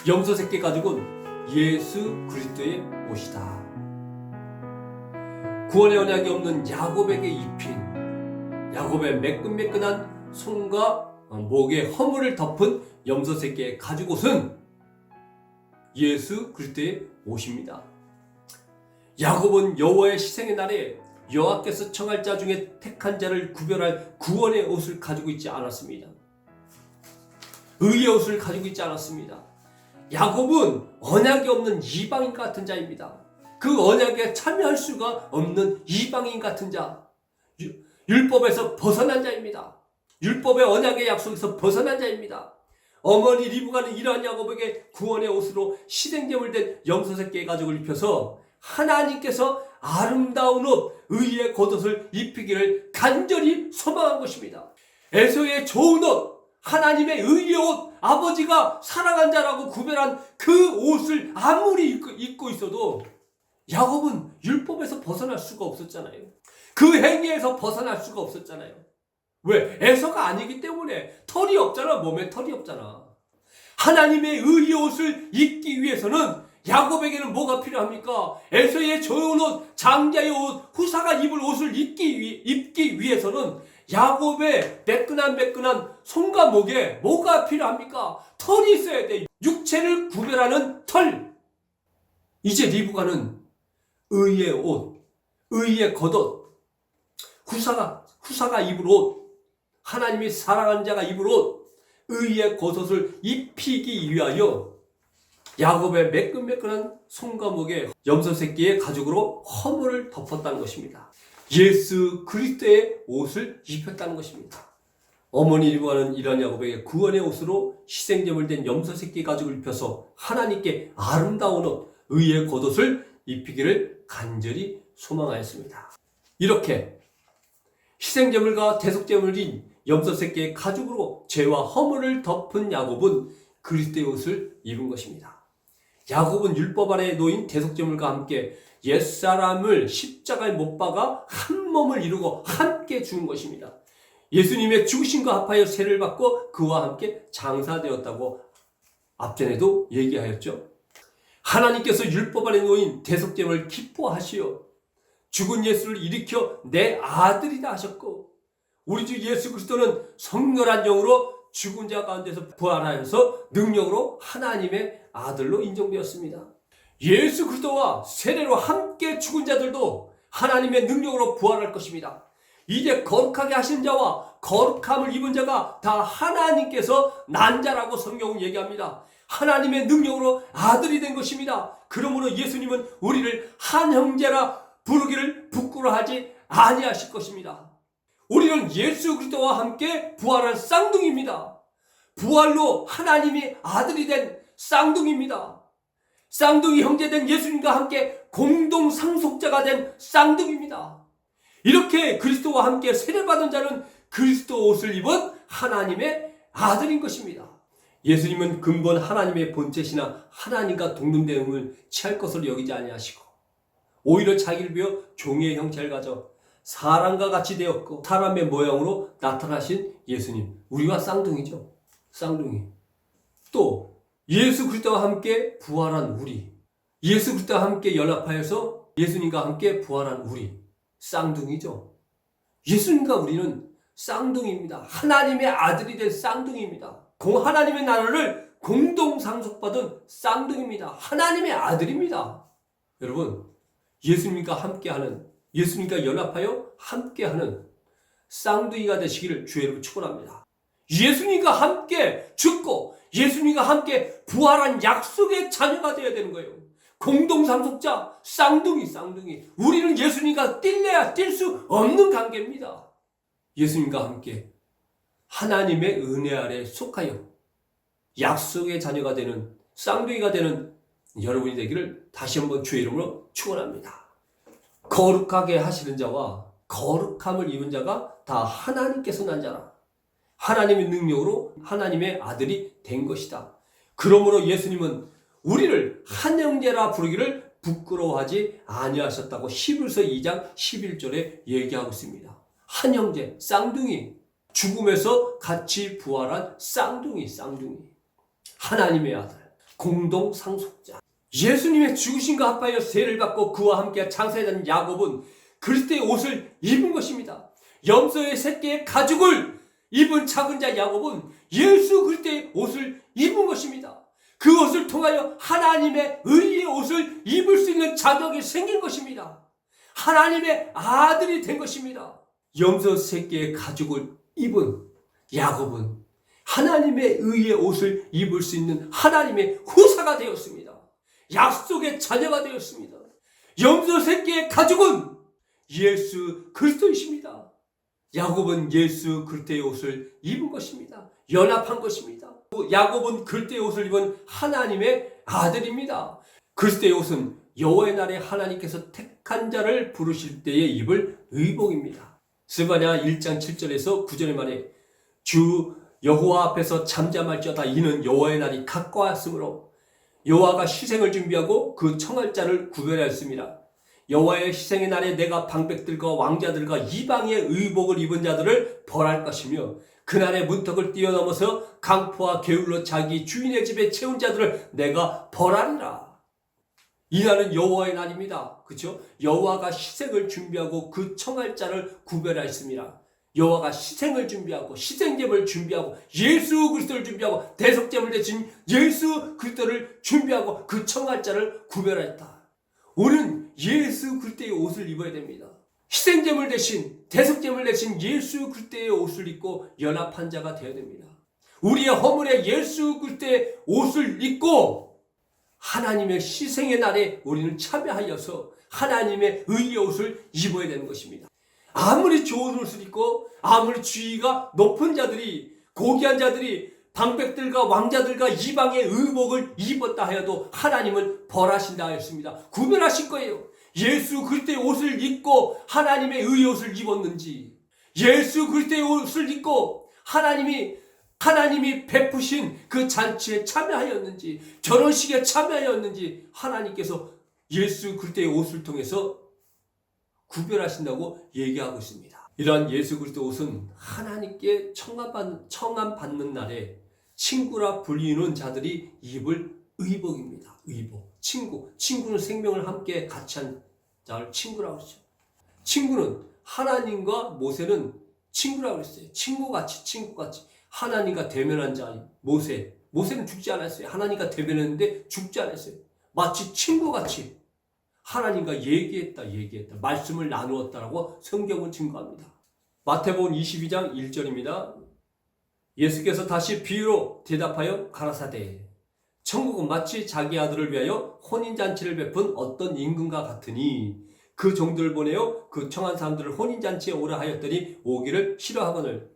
염소새끼 가죽은 예수 그리스도의 옷이다. 구원의 언약이 없는 야곱에게 입힌 야곱의 매끈매끈한 손과 목에 허물을 덮은 염소새끼의 가죽옷은 예수 그리스도의 옷입니다. 야곱은 여호와의 희생의 날에 여호와께서 청할 자 중에 택한 자를 구별할 구원의 옷을 가지고 있지 않았습니다. 의의 옷을 가지고 있지 않았습니다. 야곱은 언약이 없는 이방인 같은 자입니다. 그 언약에 참여할 수가 없는 이방인 같은 자, 율법에서 벗어난 자입니다. 율법의 언약의 약속에서 벗어난 자입니다. 어머니 리브가는 이러한 야곱에게 구원의 옷으로 희생제물 된 염소새끼의 가죽을 입혀서 하나님께서 아름다운 옷, 의의 겉옷을 입히기를 간절히 소망한 것입니다. 에서의 좋은 옷, 하나님의 의의 옷, 아버지가 사랑한 자라고 구별한 그 옷을 아무리 입고 있어도 야곱은 율법에서 벗어날 수가 없었잖아요. 그 행위에서 벗어날 수가 없었잖아요. 왜? 에서가 아니기 때문에. 털이 없잖아. 몸에 털이 없잖아. 하나님의 의의 옷을 입기 위해서는 야곱에게는 뭐가 필요합니까? 에서의 좋은 옷, 장자의 옷, 후사가 입을 옷을 입기 위해서는 야곱의 매끈한 손과 목에 뭐가 필요합니까? 털이 있어야 돼. 육체를 구별하는 털. 이제 리브가는 의의 옷, 의의 겉옷, 후사가 입을 옷, 하나님이 사랑하는 자가 입을 옷, 의의 겉옷을 입히기 위하여 야곱의 매끈매끈한 손과 목에 염소새끼의 가죽으로 허물을 덮었다는 것입니다. 예수 그리스도의 옷을 입혔다는 것입니다. 어머니 리브가는 이런 야곱에게 구원의 옷으로 희생제물 된 염소새끼 가죽을 입혀서 하나님께 아름다운 옷, 의의 겉옷을 입히기를 간절히 소망하였습니다. 이렇게 희생제물과 대속제물인 염소새끼의 가죽으로 죄와 허물을 덮은 야곱은 그리스도의 옷을 입은 것입니다. 야곱은 율법 아래 놓인 대속제물과 함께 옛사람을 십자가에 못 박아 한 몸을 이루고 함께 죽은 것입니다. 예수님의 죽으심과 합하여 세를 받고 그와 함께 장사되었다고 앞전에도 얘기하였죠. 하나님께서 율법 안에 놓인 대속제물을 기뻐하시어 죽은 예수를 일으켜 내 아들이다 하셨고, 우리 주 예수 그리스도는 성결한 영으로 죽은 자 가운데서 부활하여서 능력으로 하나님의 아들로 인정되었습니다. 예수 그리스도와 세례로 함께 죽은 자들도 하나님의 능력으로 부활할 것입니다. 이제 거룩하게 하신 자와 거룩함을 입은 자가 다 하나님께서 난 자라고 성경은 얘기합니다. 하나님의 능력으로 아들이 된 것입니다. 그러므로 예수님은 우리를 한 형제라 부르기를 부끄러워하지 아니하실 것입니다. 우리는 예수 그리스도와 함께 부활한 쌍둥이입니다. 부활로 하나님이 아들이 된 쌍둥이입니다. 쌍둥이 형제된 예수님과 함께 공동 상속자가 된 쌍둥이입니다. 이렇게 그리스도와 함께 세례받은 자는 그리스도 옷을 입은 하나님의 아들인 것입니다. 예수님은 근본 하나님의 본체시나 하나님과 동등됨을 취할 것으로 여기지 아니하시고 오히려 자기를 비워 종의 형체를 가져 사람과 같이 되었고 사람의 모양으로 나타나신 예수님, 우리와 쌍둥이죠. 쌍둥이. 또 예수 그리스도와 함께 부활한 우리, 예수 그리스도와 함께 연합하여서 예수님과 함께 부활한 우리, 쌍둥이죠. 예수님과 우리는 쌍둥이입니다. 하나님의 아들이 된 쌍둥이입니다. 하나님의 나라를 공동 상속받은 쌍둥이입니다. 하나님의 아들입니다. 여러분, 예수님과 함께하는, 예수님과 연합하여 함께하는 쌍둥이가 되시기를 주의 이름으로 축원합니다. 예수님과 함께 죽고 예수님과 함께 부활한 약속의 자녀가 되어야 되는 거예요. 공동 상속자, 쌍둥이. 우리는 예수님과 뛸래야 뛸 수 없는 관계입니다. 예수님과 함께 하나님의 은혜 아래 속하여 약속의 자녀가 되는 쌍둥이가 되는 여러분이 되기를 다시 한번 주의 이름으로 축원합니다. 거룩하게 하시는 자와 거룩함을 입은 자가 다 하나님께서 난 자라. 하나님의 능력으로 하나님의 아들이 된 것이다. 그러므로 예수님은 우리를 한 형제라 부르기를 부끄러워하지 아니하셨다고 히브리서 2장 11절에 얘기하고 있습니다. 한 형제, 쌍둥이, 죽음에서 같이 부활한 쌍둥이. 하나님의 아들. 공동 상속자. 예수님의 죽으심과 합하여 세를 받고 그와 함께 창세된 야곱은 그리스도의 옷을 입은 것입니다. 염소의 새끼의 가죽을 입은 작은 자 야곱은 예수 그리스도의 옷을 입은 것입니다. 그 옷을 통하여 하나님의 의의 옷을 입을 수 있는 자격이 생긴 것입니다. 하나님의 아들이 된 것입니다. 염소 새끼의 가죽을 입은 야곱은 하나님의 의의 옷을 입을 수 있는 하나님의 후사가 되었습니다. 약속의 자녀가 되었습니다. 염소 새끼의 가죽은 예수 그리스도이십니다. 야곱은 예수 그리스도의 옷을 입은 것입니다. 연합한 것입니다. 야곱은 그리스도의 옷을 입은 하나님의 아들입니다. 그리스도의 옷은 여호와의 날에 하나님께서 택한 자를 부르실 때에 입을 의복입니다. 스바냐 1장 7절에서 9절에 말해 주 여호와 앞에서 잠잠할지어다 이는 여호와의 날이 가까웠으므로 여호와가 희생을 준비하고 그 청할 자를 구별하였습니다. 여호와의 희생의 날에 내가 방백들과 왕자들과 이방의 의복을 입은 자들을 벌할 것이며 그날의 문턱을 뛰어넘어서 강포와 개울로 자기 주인의 집에 채운 자들을 내가 벌하리라. 이 날은 여호와의 날입니다. 그렇죠? 여호와가 희생을 준비하고 그 청할 자를 구별하였습니다. 여호와가 희생을 준비하고 희생제물을 준비하고 예수 그리스도를 준비하고 대속제물 대신 예수 그리스도를 준비하고 그 청할 자를 구별하였다. 우리는 예수 그리스도의 옷을 입어야 됩니다. 희생제물 대신 대속제물 대신 예수 그리스도의 옷을 입고 연합한 자가 되어야 됩니다. 우리의 허물에 예수 그리스도의 옷을 입고 하나님의 희생의 날에 우리는 참여하여서 하나님의 의의 옷을 입어야 되는 것입니다. 아무리 좋은 옷을 입고 아무리 지위가 높은 자들이 고귀한 자들이 방백들과 왕자들과 이방의 의복을 입었다 하여도 하나님은 벌하신다 하였습니다. 구별하신 거예요. 예수 그리스도의 옷을 입고 하나님의 의의 옷을 입었는지 예수 그리스도의 옷을 입고 하나님이 베푸신 그 잔치에 참여하였는지 결혼식에 참여하였는지 하나님께서 예수 그리스도의 옷을 통해서 구별하신다고 얘기하고 있습니다. 이러한 예수 그리스도 옷은 하나님께 청함받는 날에 친구라 불리는 자들이 입을 의복입니다. 의복. 친구는 생명을 함께 같이 한 자를 친구라고 그러죠. 친구는 하나님과 모세는 친구라고 그랬어요. 친구같이 하나님과 대면한 자 모세는 죽지 않았어요. 하나님과 대면했는데 죽지 않았어요. 마치 친구같이 하나님과 얘기했다. 말씀을 나누었다라고 성경은 증거합니다. 마태복음 22장 1절입니다. 예수께서 다시 비유로 대답하여 가라사대 천국은 마치 자기 아들을 위하여 혼인잔치를 베푼 어떤 임금과 같으니 그 종들을 보내어 그 청한 사람들을 혼인잔치에 오라 하였더니 오기를 싫어하거늘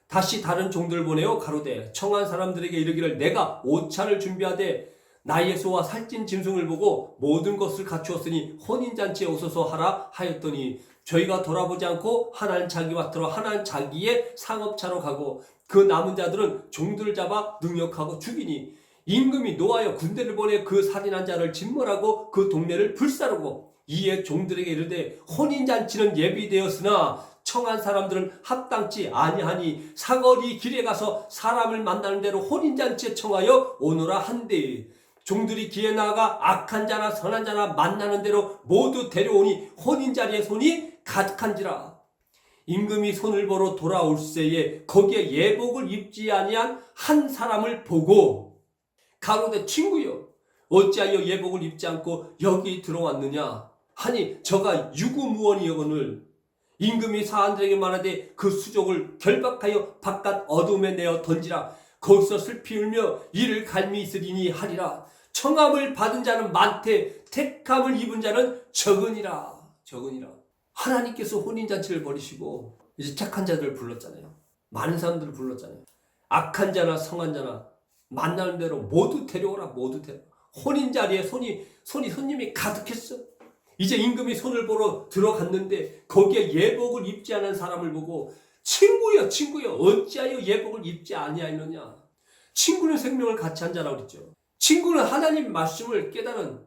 다시 다른 종들을 보내어 가로되 청한 사람들에게 이르기를 내가 옷차를 준비하되 나의 소와 살찐 짐승을 보고 모든 것을 갖추었으니 혼인잔치에 오소서 하라 하였더니 저희가 돌아보지 않고 하나는 자기 밭으로 하나는 자기의 상업차로 가고 그 남은 자들은 종들을 잡아 능욕하고 죽이니 임금이 노하여 군대를 보내 그 살인한 자를 진멸하고 그 동네를 불사르고 이에 종들에게 이르되 혼인잔치는 예비되었으나 청한 사람들은 합당치 아니하니 사거리 길에 가서 사람을 만나는 대로 혼인잔치에 청하여 오너라 한데 종들이 길에 나아가 악한 자나 선한 자나 만나는 대로 모두 데려오니 혼인자리에 손이 가득한지라. 임금이 손을 보러 돌아올 새에 거기에 예복을 입지 아니한 한 사람을 보고 가로되 친구여 어찌하여 예복을 입지 않고 여기 들어왔느냐 하니 저가 유구무원이여거늘 임금이 사람들에게 말하되 그 수족을 결박하여 바깥 어둠에 내어 던지라. 거기서 슬피 울며 이를 갈미 있으리니 하리라. 청함을 받은 자는 많되 택함을 입은 자는 적으니라. 하나님께서 혼인잔치를 벌이시고 이제 착한 자들을 불렀잖아요. 많은 사람들을 불렀잖아요. 악한 자나 성한 자나 만나는 대로 모두 데려오라. 혼인자리에 손님이 가득했어. 이제 임금이 손을 보러 들어갔는데 거기에 예복을 입지 않은 사람을 보고 친구여 어찌하여 예복을 입지 아니하였느냐. 친구는 생명을 같이 한 자라고 그랬죠. 친구는 하나님 말씀을 깨달은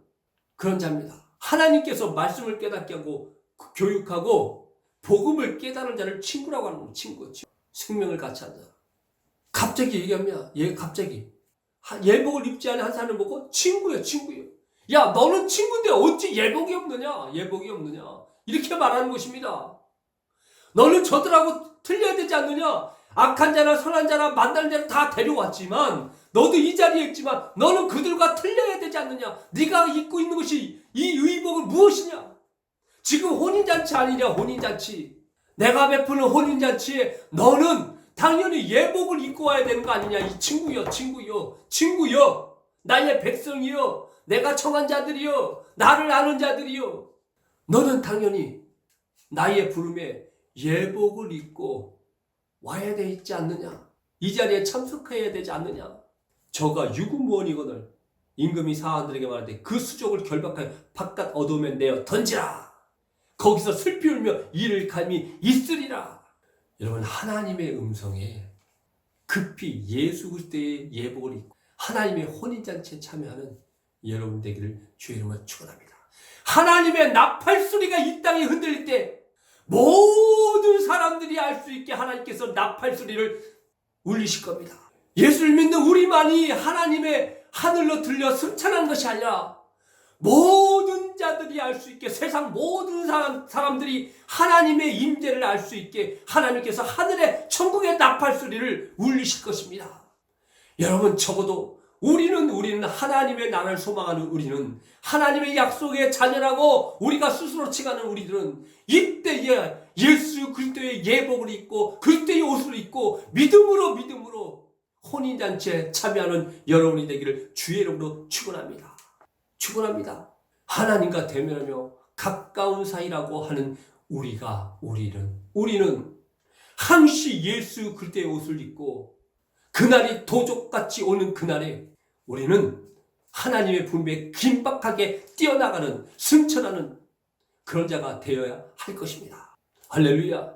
그런 자입니다. 하나님께서 말씀을 깨닫게 하고 교육하고 복음을 깨달은 자를 친구라고 하는 거예요. 친구. 생명을 같이 한 자. 갑자기 얘기하면 갑자기 예복을 입지 않은 한 사람을 보고 친구야, 친구야. 야, 너는 친구인데 어찌 예복이 없느냐? 예복이 없느냐? 이렇게 말하는 것입니다. 너는 저들하고 틀려야 되지 않느냐? 악한 자나 선한 자나 만나는 자를 다 데려왔지만 너도 이 자리에 있지만 너는 그들과 틀려야 되지 않느냐? 네가 입고 있는 것이 이 의복은 무엇이냐? 지금 혼인잔치 아니냐? 혼인잔치. 내가 베푸는 혼인잔치에 너는 당연히 예복을 입고 와야 되는 거 아니냐? 이 친구여, 친구여, 친구여, 나의 백성이여, 내가 청한 자들이여, 나를 아는 자들이여. 너는 당연히 나의 부름에 예복을 입고 와야 되지 않느냐? 이 자리에 참석해야 되지 않느냐? 저가 유구무원이거늘 임금이 사한들에게 말하되 그 수족을 결박하여 바깥 어둠에 내어 던지라. 거기서 슬피 울며 이를 감히 있으리라. 여러분, 하나님의 음성에 급히 예수 그리스도의 예복을 입고 하나님의 혼인잔치에 참여하는 여러분 되기를 주의 이름으로 축원합니다. 하나님의 나팔소리가 이 땅에 흔들릴 때 모든 사람들이 알 수 있게 하나님께서 나팔소리를 울리실 겁니다. 예수를 믿는 우리만이 하나님의 하늘로 들려 승천한 것이 아니라 모든 자들이 알 수 있게, 세상 모든 사람들이 하나님의 임재를 알 수 있게 하나님께서 하늘의 천국의 나팔소리를 울리실 것입니다. 여러분, 적어도 우리는 하나님의 나라를 소망하는 우리는, 하나님의 약속의 자녀라고 우리가 스스로 칭하는 우리들은 이때에 예수 그리스도의 예복을 입고 그리스도의 옷을 입고 믿음으로 혼인잔치에 참여하는 여러분이 되기를 주의 이름으로 축원합니다. 축원합니다. 하나님과 대면하며 가까운 사이라고 하는 우리는 항시 예수 그리스도의 옷을 입고 그날이 도적같이 오는 그날에 우리는 하나님의 분배에 긴박하게 뛰어나가는, 승천하는 그런 자가 되어야 할 것입니다. 할렐루야.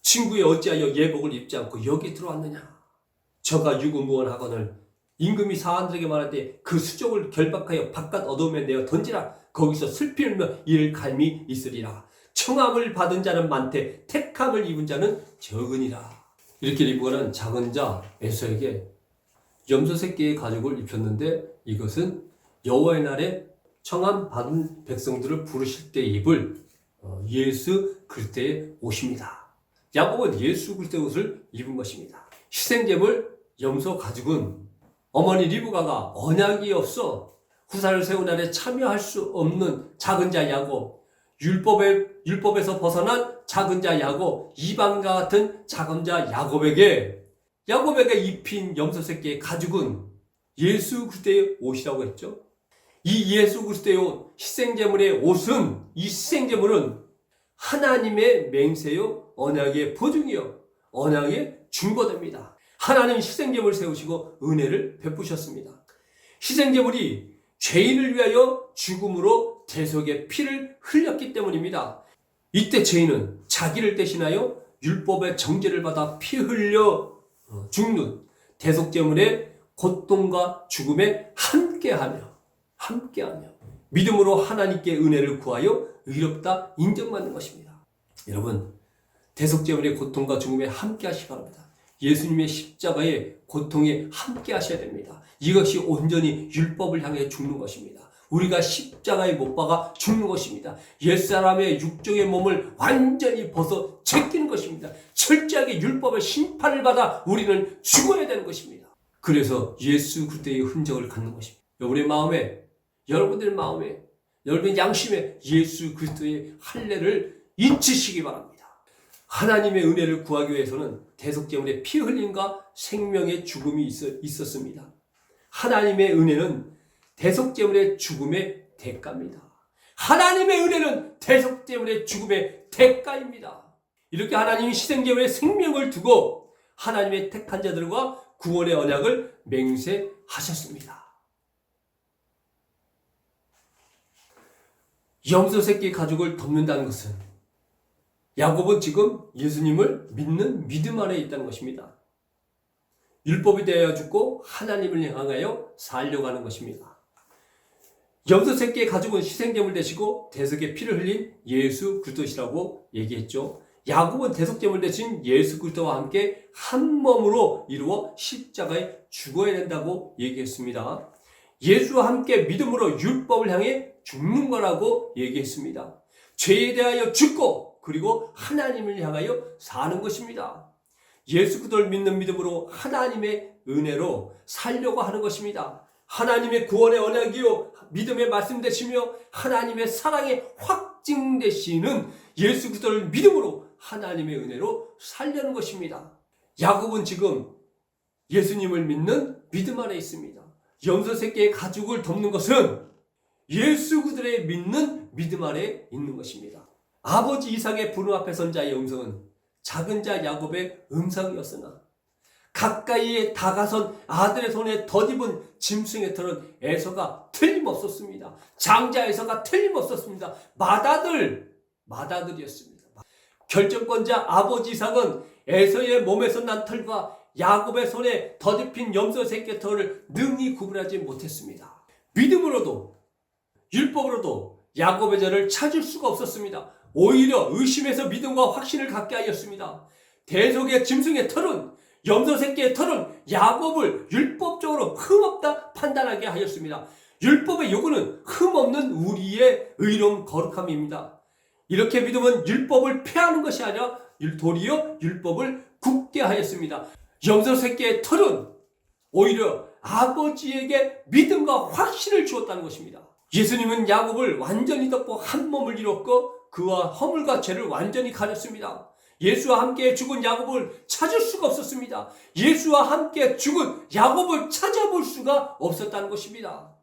친구에 어찌하여 예복을 입지 않고 여기 들어왔느냐? 저가 유구무원하거늘 임금이 사한들에게 말하되 그 수족을 결박하여 바깥 어둠에 내어 던지라. 거기서 슬피 울며 이를 갈미 있으리라. 청함을 받은 자는 많되 택함을 입은 자는 적으니라. 이렇게 리브가는 작은 자 에서에게 염소 새끼의 가죽을 입혔는데 이것은 여호와의 날에 청함 받은 백성들을 부르실 때 입을 예수 그리스도의 옷입니다. 야곱은 예수 그리스도의 옷을 입은 것입니다. 희생제물 염소 가죽은 어머니 리브가가 언약이 없어 후사를 세운 날에 참여할 수 없는 작은 자 야곱, 율법에서 벗어난 작은 자 야곱, 이방과 같은 작은 자 야곱에게 입힌 염소 새끼의 가죽은 예수 그리스도의 옷이라고 했죠. 이 예수 그리스도의 옷, 희생제물의 옷은, 이 희생제물은 하나님의 맹세요, 언약의 보증이요, 언약의 증거됩니다. 하나님 희생제물을 세우시고 은혜를 베푸셨습니다. 희생제물이 죄인을 위하여 죽음으로 대속의 피를 흘렸기 때문입니다. 이때 죄인은 자기를 대신하여 율법의 정죄를 받아 피 흘려 죽는 대속제물의 고통과 죽음에 함께하며 믿음으로 하나님께 은혜를 구하여 의롭다 인정받는 것입니다. 여러분, 대속제물의 고통과 죽음에 함께 하시기 바랍니다. 예수님의 십자가의 고통에 함께 하셔야 됩니다. 이것이 온전히 율법을 향해 죽는 것입니다. 우리가 십자가에 못 박아 죽는 것입니다. 옛사람의 육정의 몸을 완전히 벗어 제끼는 것입니다. 철저하게 율법의 심판을 받아 우리는 죽어야 되는 것입니다. 그래서 예수 그리스도의 흔적을 갖는 것입니다. 여러분의 마음에, 여러분들의 마음에, 여러분의 양심에 예수 그리스도의 할례를 잊히시기 바랍니다. 하나님의 은혜를 구하기 위해서는 대속제물의 피 흘림과 생명의 죽음이 있었습니다. 하나님의 은혜는 대속제물의 죽음의 대가입니다. 하나님의 은혜는 대속제물의 죽음의 대가입니다. 이렇게 하나님이 희생제물의 생명을 두고 하나님의 택한 자들과 구원의 언약을 맹세하셨습니다. 염소 새끼 가죽을 덮는다는 것은 야곱은 지금 예수님을 믿는 믿음 안에 있다는 것입니다. 율법이 되어 죽고 하나님을 향하여 살려고 하는 것입니다. 염소 새끼의 가죽은 희생제물 되시고 대속의 피를 흘린 예수 그리스도시라고 얘기했죠. 야곱은 대속제물 대신 예수 그리스도와 함께 한 몸으로 이루어 십자가에 죽어야 된다고 얘기했습니다. 예수와 함께 믿음으로 율법을 향해 죽는 거라고 얘기했습니다. 죄에 대하여 죽고 그리고 하나님을 향하여 사는 것입니다. 예수 그리스도를 믿는 믿음으로 하나님의 은혜로 살려고 하는 것입니다. 하나님의 구원의 언약이요 믿음의 말씀 되시며 하나님의 사랑의 확증되시는 예수 그리스도를 믿음으로 하나님의 은혜로 살려는 것입니다. 야곱은 지금 예수님을 믿는 믿음 안에 있습니다. 염소 새끼의 가죽을 덮는 것은 예수 그리스도를 믿는 믿음 안에 있는 것입니다. 아버지 이삭의 부름 앞에 선 자의 음성은 작은 자 야곱의 음성이었으나 가까이에 다가선 아들의 손에 덧입은 짐승의 털은 에서가 틀림없었습니다. 장자 에서가 틀림없었습니다. 맏아들이었습니다. 결정권자 아버지 이삭은 에서의 몸에서 난 털과 야곱의 손에 덧입힌 염소 새끼의 털을 능히 구분하지 못했습니다. 믿음으로도 율법으로도 야곱의 죄를 찾을 수가 없었습니다. 오히려 의심해서 믿음과 확신을 갖게 하였습니다. 대속의 짐승의 털은 염소 새끼의 털은 야곱을 율법적으로 흠없다 판단하게 하였습니다. 율법의 요구는 흠없는 우리의 의로운 거룩함입니다. 이렇게 믿음은 율법을 폐하는 것이 아니라 도리어 율법을 굳게 하였습니다. 염소 새끼의 털은 오히려 아버지에게 믿음과 확신을 주었다는 것입니다. 예수님은 야곱을 완전히 덮고 한 몸을 이뤘고 그와 허물과 죄를 완전히 가렸습니다. 예수와 함께 죽은 야곱을 찾을 수가 없었습니다. 예수와 함께 죽은 야곱을 찾아볼 수가 없었다는 것입니다.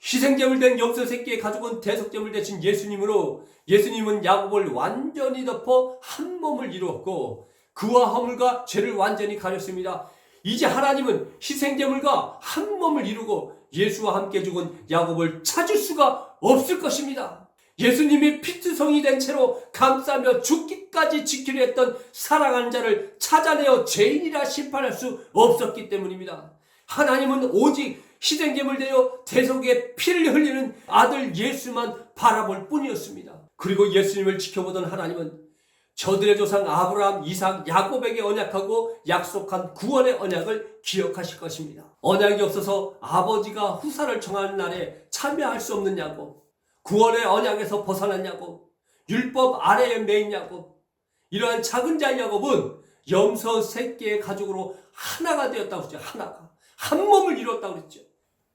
희생제물 된 염소 새끼의 가죽은 대속제물 대신 예수님으로 예수님은 야곱을 완전히 덮어 한 몸을 이루었고 그와 허물과 죄를 완전히 가렸습니다. 이제 하나님은 희생제물과 한 몸을 이루고 예수와 함께 죽은 야곱을 찾을 수가 없을 것입니다. 예수님이 피투성이 된 채로 감싸며 죽기까지 지키려 했던 사랑하는 자를 찾아내어 죄인이라 심판할 수 없었기 때문입니다. 하나님은 오직 희생제물 되어 대속의 피를 흘리는 아들 예수만 바라볼 뿐이었습니다. 그리고 예수님을 지켜보던 하나님은 저들의 조상 아브라함, 이삭, 야곱에게 언약하고 약속한 구원의 언약을 기억하실 것입니다. 언약이 없어서 아버지가 후사를 정하는 날에 참여할 수 없는 야곱, 구원의 언약에서 벗어난 야곱, 율법 아래에 매인 야곱, 이러한 작은 자 야곱은 염소 새끼의 가죽으로 하나가 되었다고 했죠. 하나가. 한 몸을 이뤘다고 했죠.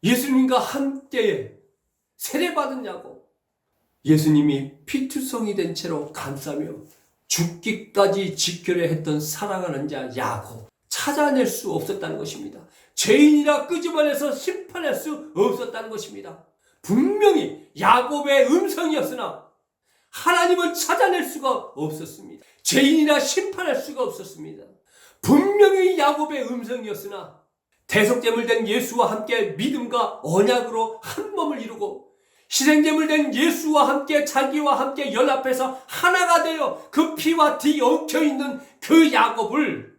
예수님과 함께 세례받은 야곱, 예수님이 피투성이 된 채로 감싸며 죽기까지 지키려 했던 사랑하는 자 야곱, 찾아낼 수 없었다는 것입니다. 죄인이라 끄집어내서 심판할 수 없었다는 것입니다. 분명히 야곱의 음성이었으나 하나님을 찾아낼 수가 없었습니다. 죄인이라 심판할 수가 없었습니다. 분명히 야곱의 음성이었으나 대속제물 된 예수와 함께 믿음과 언약으로 한 몸을 이루고 희생제물 된 예수와 함께 자기와 함께 연합해서 하나가 되어 그 피와 티 엉켜있는 그 야곱을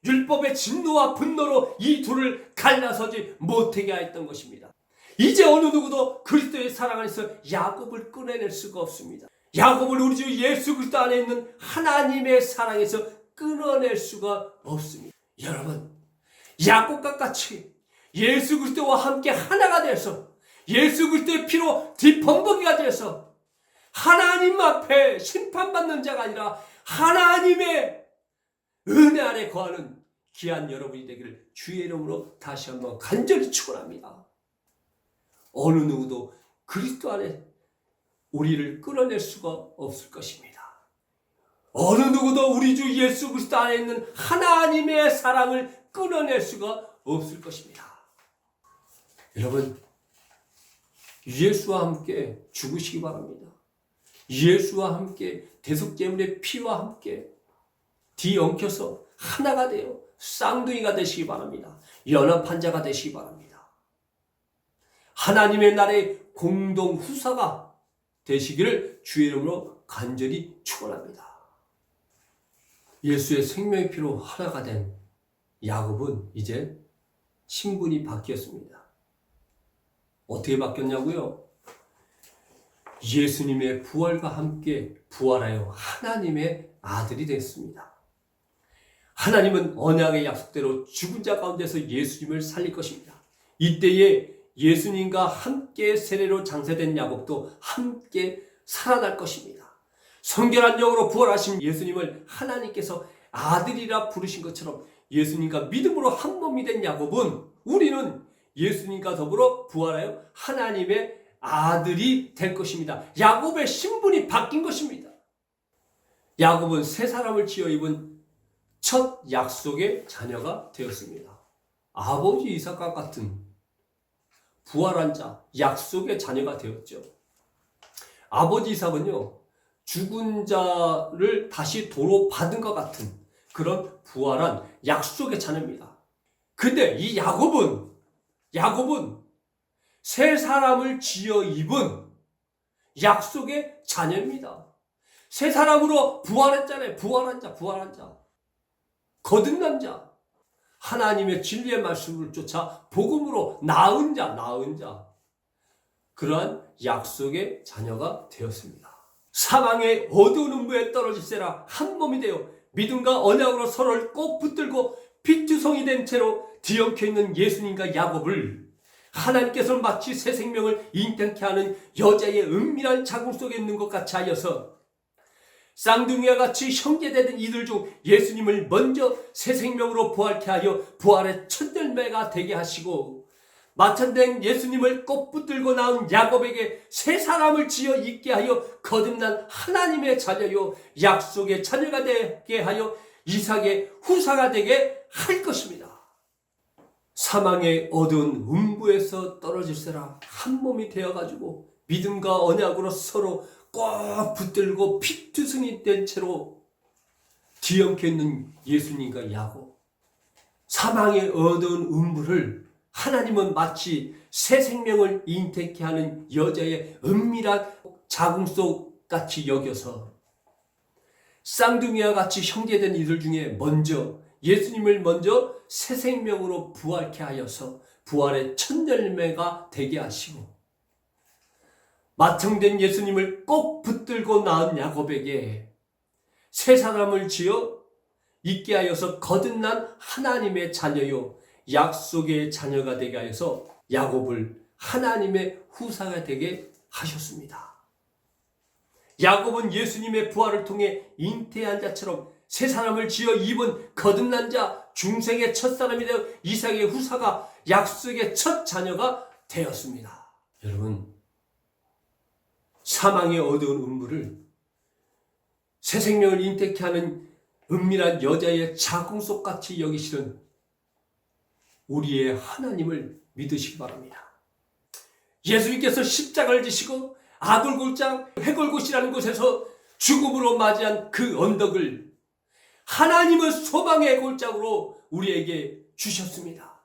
율법의 진노와 분노로 이 둘을 갈라서지 못하게 하였던 것입니다. 이제 어느 누구도 그리스도의 사랑 안에서 야곱을 끊어낼 수가 없습니다. 야곱을 우리 주 예수 그리스도 안에 있는 하나님의 사랑에서 끊어낼 수가 없습니다. 여러분, 야곱과 같이 예수 그리스도와 함께 하나가 되어서 예수 그리스도의 피로 뒷범벅이가 되어서 하나님 앞에 심판받는 자가 아니라 하나님의 은혜 아래 거하는 귀한 여러분이 되기를 주의 이름으로 다시 한번 간절히 축원합니다. 어느 누구도 그리스도 안에 우리를 끌어낼 수가 없을 것입니다. 어느 누구도 우리 주 예수 그리스도 안에 있는 하나님의 사랑을 끌어낼 수가 없을 것입니다. 여러분, 예수와 함께 죽으시기 바랍니다. 예수와 함께 대속제물의 피와 함께 뒤엉켜서 하나가 되어 쌍둥이가 되시기 바랍니다. 연합한 자가 되시기 바랍니다. 하나님의 나라의 공동 후사가 되시기를 주의 이름으로 간절히 축원합니다. 예수의 생명의 피로 하나가 된 야곱은 이제 신분이 바뀌었습니다. 어떻게 바뀌었냐고요? 예수님의 부활과 함께 부활하여 하나님의 아들이 됐습니다. 하나님은 언약의 약속대로 죽은 자 가운데서 예수님을 살릴 것입니다. 이때에 예수님과 함께 세례로 장세된 야곱도 함께 살아날 것입니다. 성결한 영으로 부활하신 예수님을 하나님께서 아들이라 부르신 것처럼 예수님과 믿음으로 한 몸이 된 야곱은 우리는 예수님과 더불어 부활하여 하나님의 아들이 될 것입니다. 야곱의 신분이 바뀐 것입니다. 야곱은 새 사람을 지어 입은 첫 약속의 자녀가 되었습니다. 아버지 이삭과 같은 부활한 자, 약속의 자녀가 되었죠. 아버지 이삭은요, 죽은 자를 다시 도로 받은 것 같은 그런 부활한 약속의 자녀입니다. 근데 이 야곱은 새 사람을 지어 입은 약속의 자녀입니다. 새 사람으로 부활했잖아요. 부활한 자. 거듭난 자. 하나님의 진리의 말씀을 쫓아 복음으로 나은 자. 그러한 약속의 자녀가 되었습니다. 사망의 어두운 음부에 떨어질세라 한 몸이 되어 믿음과 언약으로 서로를 꼭 붙들고 피투성이 된 채로 뒤엉켜 있는 예수님과 야곱을 하나님께서는 마치 새 생명을 잉태케 하는 여자의 은밀한 자궁 속에 있는 것 같이 하여서 쌍둥이와 같이 형제되는 이들 중 예수님을 먼저 새 생명으로 부활케 하여 부활의 첫 열매가 되게 하시고 마찬된 예수님을 꼭 붙들고 나온 야곱에게 새 사람을 지어 있게 하여 거듭난 하나님의 자녀요 약속의 자녀가 되게 하여 이삭의 후사가 되게 할 것입니다. 사망의 어두운 음부에서 떨어질세라 한 몸이 되어가지고 믿음과 언약으로 서로 꼭 붙들고 피투성이 된 채로 뒤엉켜 있는 예수님과 야곱. 사망의 어두운 음부를 하나님은 마치 새 생명을 잉태케 하는 여자의 은밀한 자궁 속 같이 여겨서 쌍둥이와 같이 형제된 이들 중에 예수님을 먼저 새 생명으로 부활케 하여서 부활의 첫 열매가 되게 하시고 맏형된 예수님을 꼭 붙들고 낳은 야곱에게 새 사람을 지어 있게 하여서 거듭난 하나님의 자녀요 약속의 자녀가 되게 하여서 야곱을 하나님의 후사가 되게 하셨습니다. 야곱은 예수님의 부활을 통해 잉태한 자처럼 새 사람을 지어 입은 거듭난 자, 중생의 첫사람이 되어 이삭의 후사가 약속의 첫 자녀가 되었습니다. 여러분, 사망의 어두운 음부를 새 생명을 잉태케 하는 은밀한 여자의 자궁 속같이 여기시는 우리의 하나님을 믿으시기 바랍니다. 예수님께서 십자가를 지시고 아골골장 해골곳이라는 곳에서 죽음으로 맞이한 그 언덕을 하나님의 소망의 골짜기로 우리에게 주셨습니다.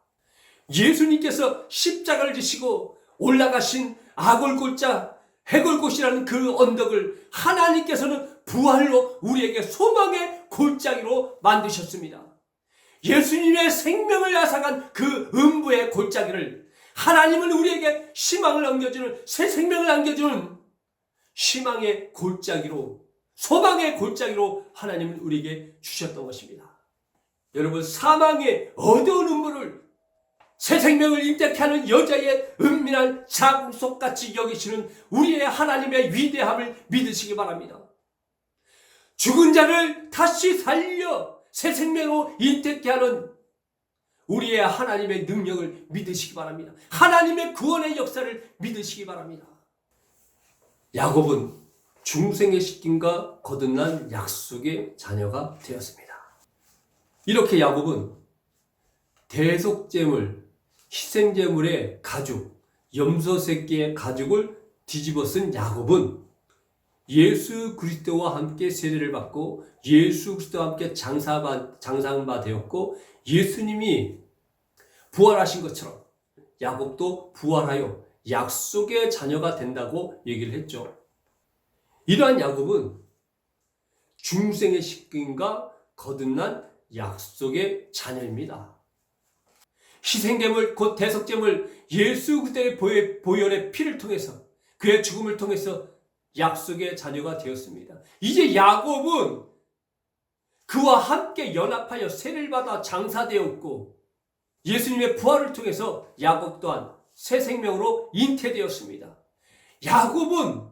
예수님께서 십자가를 지시고 올라가신 아골골장 해골곳이라는 그 언덕을 하나님께서는 부활로 우리에게 소망의 골짜기로 만드셨습니다. 예수님의 생명을 앗아간 그 음부의 골짜기를 하나님은 우리에게 희망을 안겨주는 새 생명을 안겨주는 희망의 골짜기로 소망의 골짜기로 하나님은 우리에게 주셨던 것입니다. 여러분, 사망의 어두운 음부를 새 생명을 잉태케 하는 여자의 은밀한 자궁 속같이 여기시는 우리의 하나님의 위대함을 믿으시기 바랍니다. 죽은 자를 다시 살려 새 생명으로 잉태케 하는 우리의 하나님의 능력을 믿으시기 바랍니다. 하나님의 구원의 역사를 믿으시기 바랍니다. 야곱은 중생의 시킴과 거듭난 약속의 자녀가 되었습니다. 이렇게 야곱은 대속제물, 희생제물의 가죽, 염소 새끼의 가죽을 뒤집어 쓴 야곱은 예수 그리스도와 함께 세례를 받고 예수 그리스도와 함께 장사바 되었고 예수님이 부활하신 것처럼 야곱도 부활하여 약속의 자녀가 된다고 얘기를 했죠. 이러한 야곱은 중생의 식근과 거듭난 약속의 자녀입니다. 희생제물 곧 대속제물 예수 그리스도의 보혈의 피를 통해서 그의 죽음을 통해서 약속의 자녀가 되었습니다. 이제 야곱은 그와 함께 연합하여 세를 받아 장사되었고 예수님의 부활을 통해서 야곱 또한 새 생명으로 잉태되었습니다. 야곱은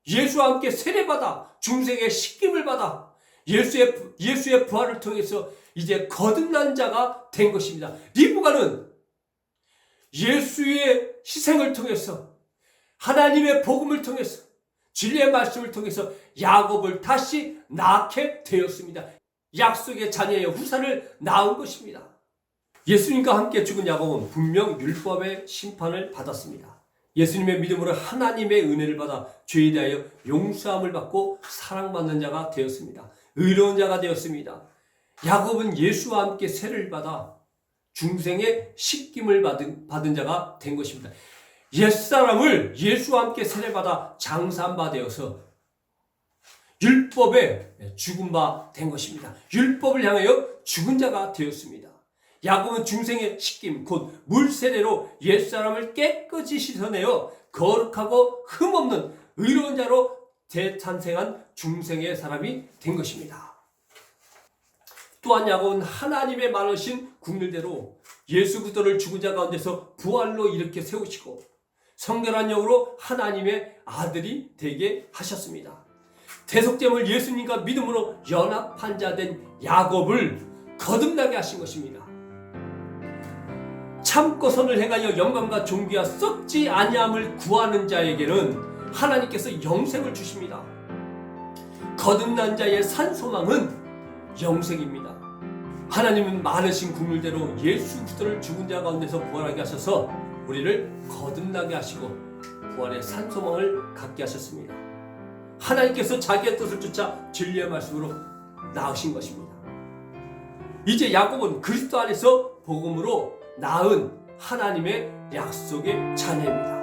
예수와 함께 세례받아 중생의 씻김을 받아 예수의 부활을 통해서 이제 거듭난 자가 된 것입니다. 리브가는 예수의 희생을 통해서 하나님의 복음을 통해서 진리의 말씀을 통해서 야곱을 다시 낳게 되었습니다. 약속의 자녀의 후사를 낳은 것입니다. 예수님과 함께 죽은 야곱은 분명 율법의 심판을 받았습니다. 예수님의 믿음으로 하나님의 은혜를 받아 죄에 대하여 용서함을 받고 사랑받는 자가 되었습니다. 의로운 자가 되었습니다. 야곱은 예수와 함께 세를 받아 중생의 씻김을 받은 자가 된 것입니다. 옛사람을 예수와 함께 세례받아 장사한 바 되어서 율법에 죽은 바 된 것입니다. 율법을 향하여 죽은 자가 되었습니다. 야곱은 중생의 씻김 곧 물세례로 옛사람을 깨끗이 씻어내어 거룩하고 흠없는 의로운 자로 재탄생한 중생의 사람이 된 것입니다. 또한 야곱은 하나님의 많으신 국률대로 예수 그리스도를 죽은 자 가운데서 부활로 일으켜 세우시고 성결한 영으로 하나님의 아들이 되게 하셨습니다. 대속됨을 예수님과 믿음으로 연합한 자 된 야곱을 거듭나게 하신 것입니다. 참고 선을 행하여 영광과 존귀와 썩지 아니함을 구하는 자에게는 하나님께서 영생을 주십니다. 거듭난 자의 산 소망은 영생입니다. 하나님은 많으신 국률대로 예수 그리스도를 죽은 자 가운데서 부활하게 하셔서 우리를 거듭나게 하시고 부활의 산 소망을 갖게 하셨습니다. 하나님께서 자기의 뜻을 쫓아 진리의 말씀으로 낳으신 것입니다. 이제 야곱은 그리스도 안에서 복음으로 낳은 하나님의 약속의 자녀입니다.